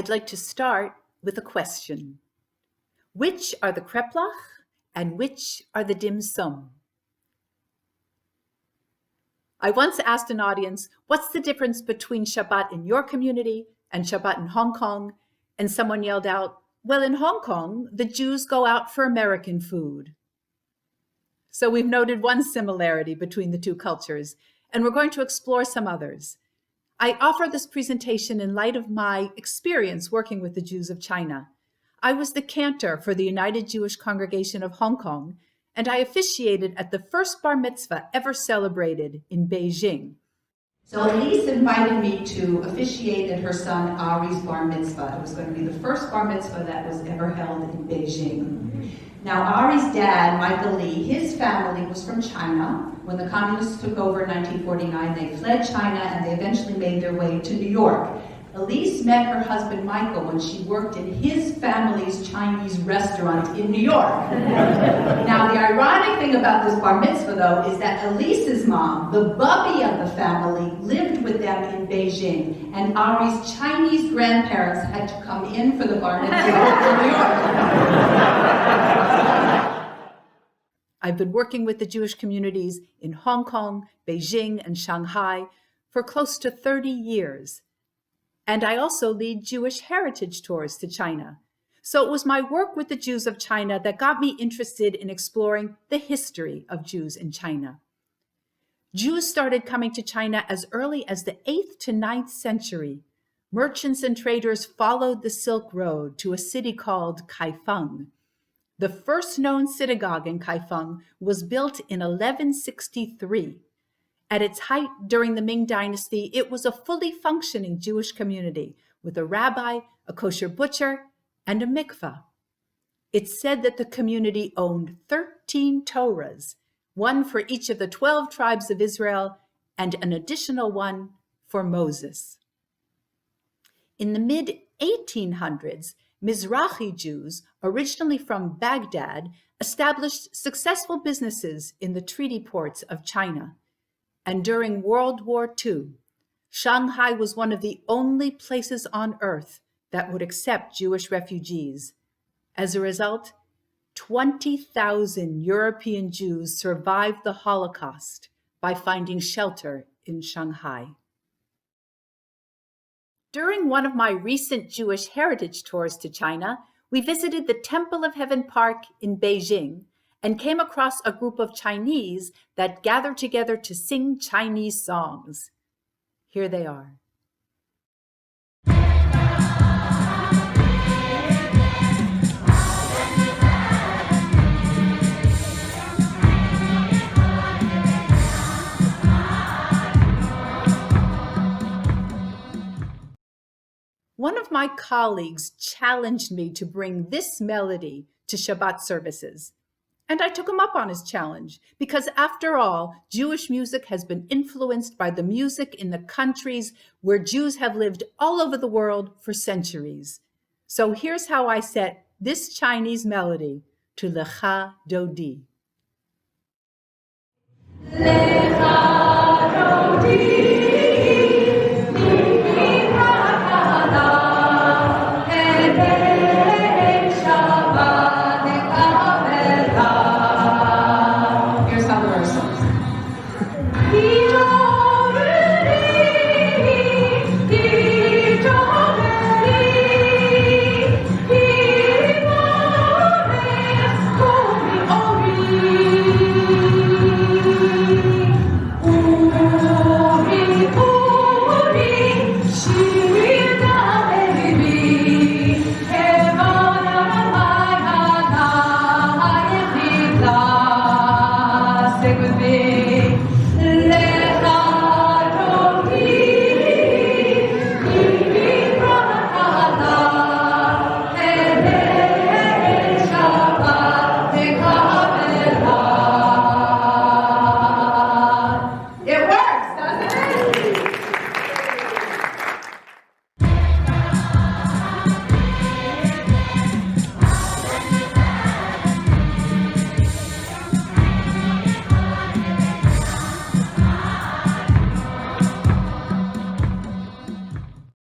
I'd like to start with a question. Which are the Kreplach and which are the dim sum? I once asked an audience, what's the difference between Shabbat in your community and Shabbat in Hong Kong? And someone yelled out, well, in Hong Kong, the Jews go out for American food. So we've noted one similarity between the two cultures, and we're going to explore some others. I offer this presentation in light of my experience working with the Jews of China. I was the cantor for the United Jewish Congregation of Hong Kong, and I officiated at the first bar mitzvah ever celebrated in Beijing. So Elise invited me to officiate at her son Ari's bar mitzvah. It was going to be the first bar mitzvah that was ever held in Beijing. Now Ari's dad, Michael Lee, his family was from China. When the communists took over in 1949, they fled China and they eventually made their way to New York. Elise met her husband Michael when she worked in his family's Chinese restaurant in New York. Now the ironic thing about this bar mitzvah though is that Elise's mom, the bubby of the family, lived with them in Beijing, and Ari's Chinese grandparents had to come in for the bar mitzvah in New York. I've been working with the Jewish communities in Hong Kong, Beijing, and Shanghai for close to 30 years. And I also lead Jewish heritage tours to China. So it was my work with the Jews of China that got me interested in exploring the history of Jews in China. Jews started coming to China as early as the 8th to 9th century. Merchants and traders followed the Silk Road to a city called Kaifeng. The first known synagogue in Kaifeng was built in 1163. At its height during the Ming Dynasty, it was a fully functioning Jewish community with a rabbi, a kosher butcher, and a mikveh. It's said that the community owned 13 Torahs, one for each of the 12 tribes of Israel and an additional one for Moses. In the mid-1800s, Mizrahi Jews, originally from Baghdad, established successful businesses in the treaty ports of China. And during World War II, Shanghai was one of the only places on earth that would accept Jewish refugees. As a result, 20,000 European Jews survived the Holocaust by finding shelter in Shanghai. During one of my recent Jewish heritage tours to China, we visited the Temple of Heaven Park in Beijing and came across a group of Chinese that gathered together to sing Chinese songs. Here they are. One of my colleagues challenged me to bring this melody to Shabbat services. And I took him up on his challenge because, after all, Jewish music has been influenced by the music in the countries where Jews have lived all over the world for centuries. So here's how I set this Chinese melody to Lecha Dodi. Lecha